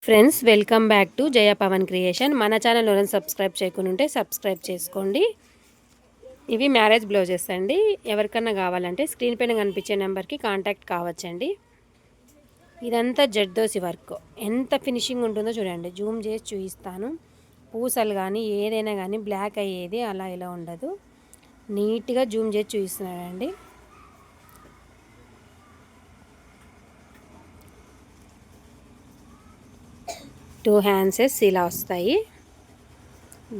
Friends welcome back to Jaya Pavan creation. మన channel ఎవరైనా subscribe చేయకుంటే సబ్స్క్రైబ్ చేసుకోండి. ఇవి మ్యారేజ్ బ్లౌజెస్ అండి. ఎవరికన్నా కావాలంటే స్క్రీన్ పైన కనిపించే నెంబర్కి కాంటాక్ట్ కావచ్చండి. ఇదంతా జర్దోసి వర్క్. ఎంత ఫినిషింగ్ ఉంటుందో చూడండి. జూమ్ చేసి చూపిస్తాను. పూసలు కానీ ఏదైనా కానీ బ్లాక్ అయ్యేది అలా ఇలా ఉండదు. నీట్గా జూమ్ చేసి చూపిస్తున్నాడండి. టూ హ్యాండ్సెస్ ఇలా వస్తాయి.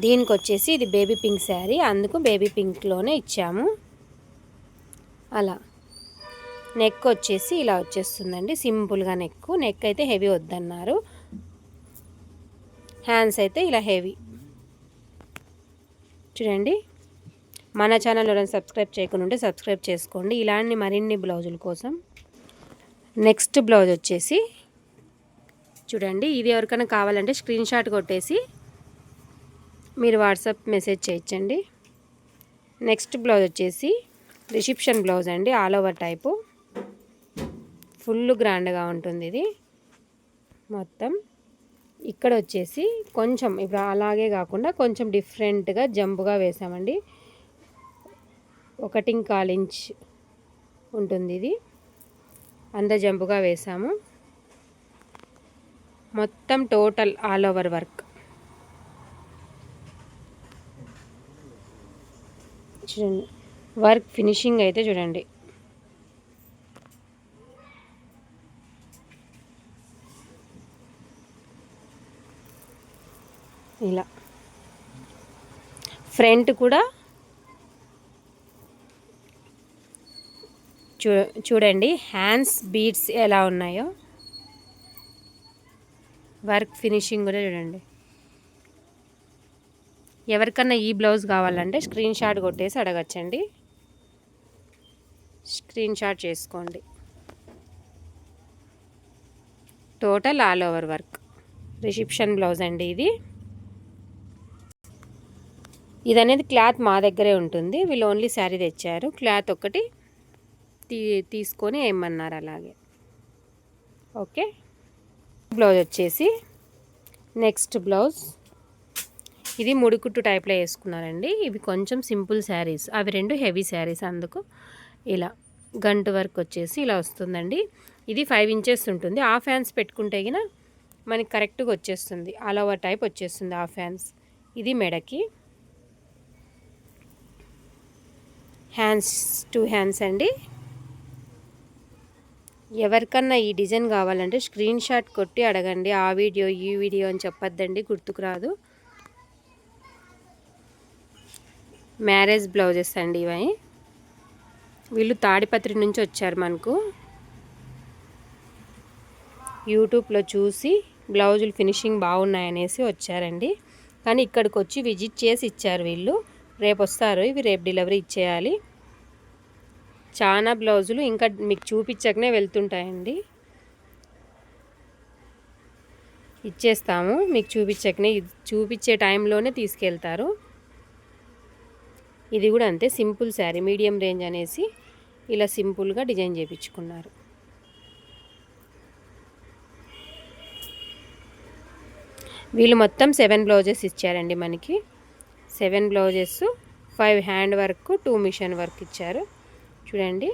దీనికి వచ్చేసి ఇది బేబీ పింక్ శారీ, అందుకు బేబీ పింక్లోనే ఇచ్చాము. అలా నెక్ వచ్చేసి ఇలా వచ్చేస్తుందండి. సింపుల్గా నెక్ అయితే హెవీ వద్దన్నారు. హ్యాండ్స్ అయితే ఇలా హెవీ. చూడండి, మన ఛానల్ ఎవరైనా సబ్స్క్రైబ్ చేయకుండా సబ్స్క్రైబ్ చేసుకోండి ఇలాంటి మరిన్ని బ్లౌజుల కోసం. నెక్స్ట్ బ్లౌజ్ వచ్చేసి చూడండి, ఇది ఎవరికైనా కావాలంటే స్క్రీన్ షాట్ కొట్టేసి మీరు వాట్సాప్ మెసేజ్ చేయొచ్చండి. నెక్స్ట్ బ్లౌజ్ వచ్చేసి రిసెప్షన్ బ్లౌజ్ అండి. ఆల్ ఓవర్ టైపు ఫుల్ గ్రాండ్గా ఉంటుంది ఇది మొత్తం. ఇక్కడ వచ్చేసి కొంచెం ఇప్పుడు అలాగే కాకుండా కొంచెం డిఫరెంట్గా జంపుగా వేసామండి. 1.25 ఇంచ్ ఉంటుంది ఇది. అంత జంపుగా వేసాము. మొత్తం టోటల్ ఆల్ ఓవర్ వర్క్. చూడండి, వర్క్ ఫినిషింగ్ అయితే చూడండి. ఇలా ఫ్రంట్ కూడా చూడండి, హ్యాండ్స్ బీడ్స్ ఎలా ఉన్నాయో. వర్క్ ఫినిషింగ్ కూడా చూడండి. ఎవరికన్నా ఈ బ్లౌజ్ కావాలంటే స్క్రీన్ షాట్ కొట్టేసి అడగచ్చండి. స్క్రీన్ షాట్ చేసుకోండి. Total all over work reception blouse అండి ఇది. ఇది అనేది క్లాత్ మా దగ్గరే ఉంటుంది. వీళ్ళు ఓన్లీ శారీ తెచ్చారు. క్లాత్ ఒకటి తీసుకొని ఏమన్నారు అలాగే. ఓకే, బ్లౌజ్ వచ్చేసి నెక్స్ట్ బ్లౌజ్ ఇది ముడికుట్టు టైప్లో వేసుకున్నారండి. ఇవి కొంచెం సింపుల్ శారీస్, అవి రెండు హెవీ శారీస్, అందుకు ఇలా గంటు వర్క్ వచ్చేసి ఇలా వస్తుందండి. ఇది 5 ఇంచెస్ ఉంటుంది. హాఫ్ హ్యాండ్స్ పెట్టుకుంటే గిన మనకి కరెక్ట్గా వచ్చేస్తుంది. ఆల్ ఓవర్ టైప్ వచ్చేస్తుంది హాఫ్ హ్యాండ్స్. ఇది మెడకి. హ్యాండ్స్ 2 హ్యాండ్స్ అండి. ఎవరికన్నా ఈ డిజైన్ కావాలంటే స్క్రీన్ షాట్ కొట్టి అడగండి. ఆ వీడియో ఈ వీడియో అని చెప్పొద్దండి, గుర్తుకు రాదు. మ్యారేజ్ బ్లౌజెస్ అండి ఇవి. వీళ్ళు తాడిపత్రి నుంచి వచ్చారు. మనకు యూట్యూబ్లో చూసి బ్లౌజులు ఫినిషింగ్ బాగున్నాయనేసి వచ్చారండి. కానీ ఇక్కడికి వచ్చి విజిట్ చేసి ఇచ్చారు వీళ్ళు. రేపు వస్తారు. ఇవి రేపు డెలివరీ ఇచ్చేయాలి. చాలా బ్లౌజులు ఇంకా మీకు చూపించకనే వెళ్తుంటాయండి. ఇచ్చేస్తాము మీకు చూపించకనే, చూపించే టైంలోనే తీసుకెళ్తారు. ఇది కూడా అంతే, సింపుల్ శారీ, మీడియం రేంజ్ అనేసి ఇలా సింపుల్గా డిజైన్ చేయించుకున్నారు. వీళ్ళు మొత్తం 7 బ్లౌజెస్ ఇచ్చారండి మనకి. 7 blouses, 5 hand work, 2 machine work ఇచ్చారు. చూడండి,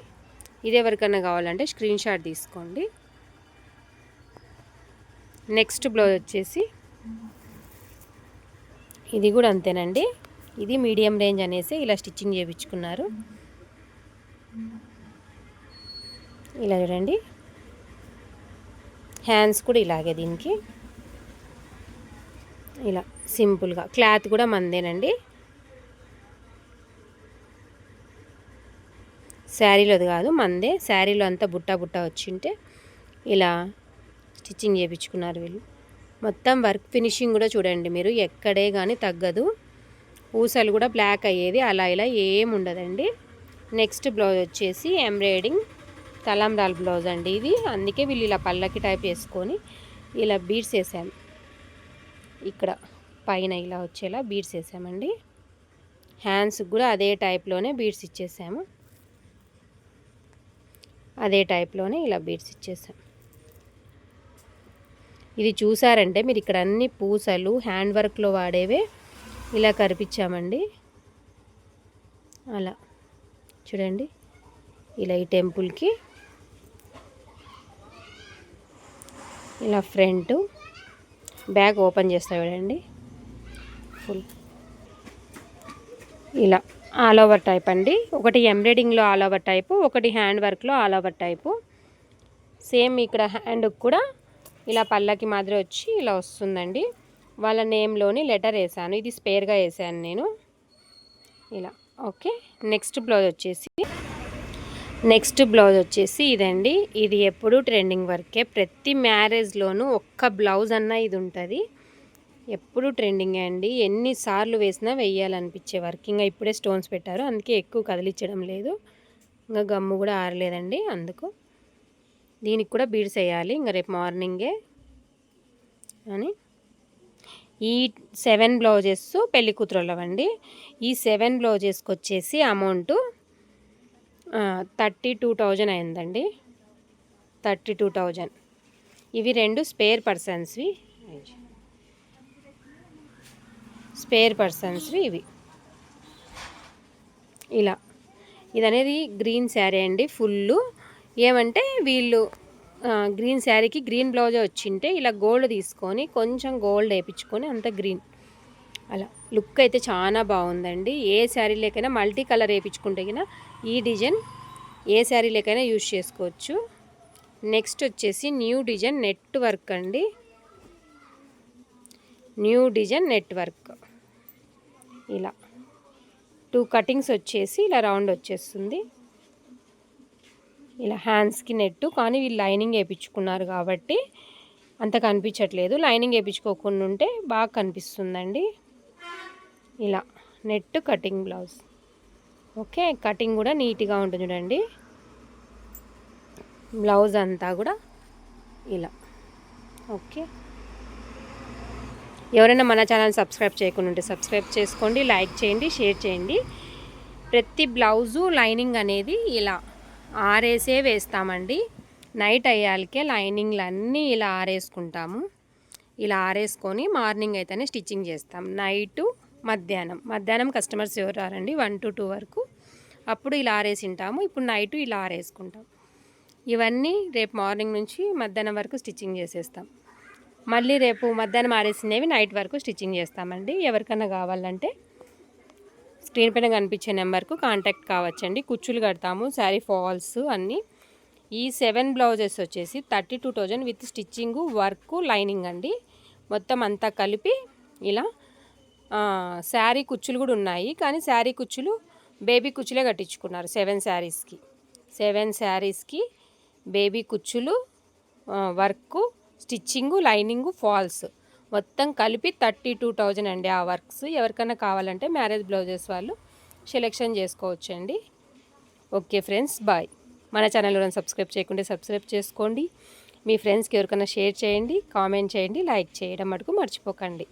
ఇది ఎవరికన్నా కావాలంటే స్క్రీన్ షాట్ తీసుకోండి. నెక్స్ట్ బ్లౌజ్ వచ్చేసి ఇది కూడా అంతేనండి. ఇది మీడియం రేంజ్ అనేసి ఇలా స్టిచ్చింగ్ చేయించుకున్నారు. ఇలా చూడండి, హ్యాండ్స్ కూడా ఇలాగే దీనికి ఇలా సింపుల్గా. క్లాత్ కూడా మందేనండి. శారీలోది కాదు, మందే. శారీలో అంతా బుట్ట బుట్ట వచ్చింటే ఇలా స్టిచ్చింగ్ చేయించుకున్నారు వీళ్ళు. మొత్తం వర్క్ ఫినిషింగ్ కూడా చూడండి మీరు, ఎక్కడే కానీ తగ్గదు. పూసలు కూడా బ్లాక్ అయ్యేది అలా ఇలా ఏం ఉండదండి. నెక్స్ట్ బ్లౌజ్ వచ్చేసి ఎంబ్రాయిడింగ్ తలంబ్రాల్ బ్లౌజ్ అండి ఇది. అందుకే వీళ్ళు ఇలా పల్లకి టైప్ వేసుకొని ఇలా బీడ్స్ వేసాము. ఇక్కడ పైన ఇలా వచ్చేలా బీడ్స్ వేసామండి. హ్యాండ్స్ కూడా అదే టైప్లోనే బీడ్స్ ఇచ్చేసాము. అదే టైప్లోనే ఇలా బీడ్స్ ఇచ్చేసాం. ఇది చూసారంటే మీరు ఇక్కడ అన్ని పూసలు హ్యాండ్ వర్క్లో వాడేవే ఇలా కరిపించామండి. అలా చూడండి, ఇలా ఈ టెంపుల్కి ఇలా ఫ్రంట్ బ్యాగ్ ఓపెన్ చేస్తా చూడండి, ఫుల్ ఇలా ఆల్ ఓవర్ టైప్ అండి. ఒకటి ఎంబ్రాయిడింగ్లో ఆల్ ఓవర్ టైపు, ఒకటి హ్యాండ్ వర్క్లో ఆల్ ఓవర్ టైపు. సేమ్ ఇక్కడ హ్యాండ్కి కూడా ఇలా పల్లకి మాదిరి వచ్చి ఇలా వస్తుందండి. వాళ్ళ నేమ్లోని లెటర్ వేసాను, ఇది స్పేర్గా వేసాను నేను ఇలా. ఓకే, నెక్స్ట్ బ్లౌజ్ వచ్చేసి ఇదండి. ఇది ఎప్పుడు ట్రెండింగ్ వర్కే, ప్రతి మ్యారేజ్లోనూ ఒక్క బ్లౌజ్ అన్నా ఇది ఉంటుంది, ఎప్పుడు ట్రెండింగ్ అండి. ఎన్నిసార్లు వేసినా వేయాలనిపించే వర్క్. ఇంకా ఇప్పుడే స్టోన్స్ పెట్టారు, అందుకే ఎక్కువ కదిలించడం లేదు. ఇంకా గమ్ము కూడా ఆరలేదండి, అందుకు దీనికి కూడా బీడ్స్ వేయాలి ఇంకా రేపు మార్నింగే అని. ఈ 7 బ్లౌజెస్ పెళ్లి కూతురులవండి. ఈ 7 బ్లౌజెస్కి వచ్చేసి అమౌంట్ 32,000 అయిందండి. 32,000. ఇవి 2 స్పేర్ పర్సన్స్వి ఇవి. ఇలా ఇది అనేది గ్రీన్ శారీ అండి ఫుల్లు. ఏమంటే వీళ్ళు గ్రీన్ శారీకి గ్రీన్ బ్లౌజే వచ్చింటే ఇలా గోల్డ్ తీసుకొని కొంచెం గోల్డ్ వేయించుకొని అంత గ్రీన్, అలా లుక్ అయితే చాలా బాగుందండి. ఏ శారీలోకైనా మల్టీ కలర్ వేయించుకుంటే కన్నా ఈ డిజైన్ ఏ శారీలోకైనా యూజ్ చేసుకోవచ్చు. నెక్స్ట్ వచ్చేసి న్యూ డిజైన్ నెట్ వర్క్ అండి. న్యూ డిజైన్ నెట్ వర్క్ ఇలా 2 కటింగ్స్ వచ్చేసి ఇలా రౌండ్ వచ్చేస్తుంది. ఇలా హ్యాండ్స్కి నెట్టు, కానీ వీళ్ళు లైనింగ్ వేయించుకున్నారు కాబట్టి అంత కనిపించట్లేదు. లైనింగ్ వేయించుకోకుండా ఉంటే బాగా కనిపిస్తుందండి. ఇలా net cutting blouse. Okay, cutting కూడా నీట్గా ఉంటుంది చూడండి. బ్లౌజ్ అంతా కూడా ఇలా. ఓకే, ఎవరైనా మన ఛానల్ సబ్స్క్రైబ్ చేయకుండా ఉంటే సబ్స్క్రైబ్ చేసుకోండి, లైక్ చేయండి, షేర్ చేయండి. ప్రతి బ్లౌజు లైనింగ్ అనేది ఇలా ఆరేసే వేస్తామండి. నైట్ అయ్యాలకే లైనింగ్లు అన్నీ ఇలా ఆరేసుకుంటాము. ఇలా ఆరేసుకొని మార్నింగ్ అయితేనే స్టిచ్చింగ్ చేస్తాం. నైటు మధ్యాహ్నం కస్టమర్స్ ఎవరు రారండి, 1 to 2 వరకు. అప్పుడు ఇలా ఆరేసింటాము. ఇప్పుడు నైటు ఇలా ఆరేసుకుంటాం. ఇవన్నీ రేపు మార్నింగ్ నుంచి మధ్యాహ్నం వరకు స్టిచ్చింగ్ చేసేస్తాం. మళ్ళీ రేపు మధ్యాహ్నం ఆరేసినవి నైట్ వరకు స్టిచ్చింగ్ చేస్తామండి. ఎవరికైనా కావాలంటే స్క్రీన్ పైన కనిపించే నెంబర్కు కాంటాక్ట్ కావచ్చండి. కుచ్చులు కడతాము, శారీ ఫాల్స్ అన్నీ. ఈ 7 బ్లౌజెస్ వచ్చేసి 32,000 విత్ స్టిచ్చింగు, వర్క్, లైనింగ్ అండి. మొత్తం అంతా కలిపి ఇలా. శారీ కుచ్చులు కూడా ఉన్నాయి, కానీ శారీ కుచ్చులు బేబీ కుచ్చులే కట్టించుకున్నారు. 7 శారీస్కి బేబీ కుచ్చులు, వర్క్, స్టిచ్చింగు, లైనింగు, ఫాల్స్ మొత్తం కలిపి 32,000 అండి ఆ వర్క్స్. ఎవరికైనా కావాలంటే మ్యారేజ్ బ్లౌజెస్ వాళ్ళు సెలెక్షన్ చేసుకోవచ్చండి. Okay friends, bye. మన ఛానల్ ఎవరైనా సబ్స్క్రైబ్ చేయకుంటే సబ్స్క్రైబ్ చేసుకోండి. మీ ఫ్రెండ్స్కి ఎవరికైనా షేర్ చేయండి, కామెంట్ చేయండి, లైక్ చేయడం మటుకు మర్చిపోకండి.